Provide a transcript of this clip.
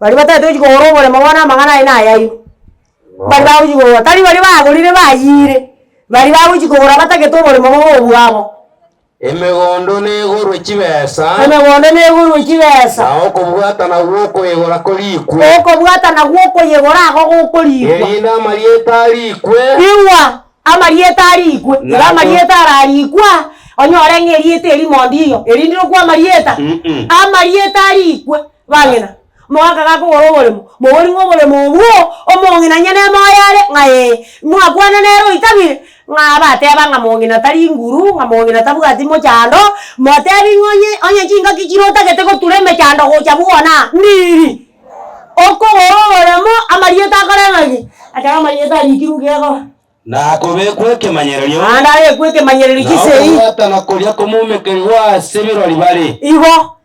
bari batatu chigoro bole mabona magana ina yayo bari bawo chigoro tari bari bagurire bayire bari bawo chigoro batageto bole mabo bwabo emegondo negorwe chibesa naho okobwata nagwo okoyegora korikwe ago gokorikwa erinda amarieta arikwe iwa amarieta arikwe iga amarieta ararikwa onyore ng'erieta erimondiyo erindiro kwa amarieta arikwe bang'ina mwaka gakogora oboremo mogori ng'oboremo obwo omong'ina nyene moyare ng'ae mwakwana nero itabire ng'abateba ng'a mong'ina tari nguru ng'a mong'ina tabwati mochando motebi onye chinga kichiro otagete gotura emechando gocha bwona ndiri okogora oboremo amarieta akoreng'aki achaka amarieta arikiru gegora nakobekwa ekemanyererio anda ekwa ekemanyererio kisei naobwata nakoria komumekeri gwase birori bare igo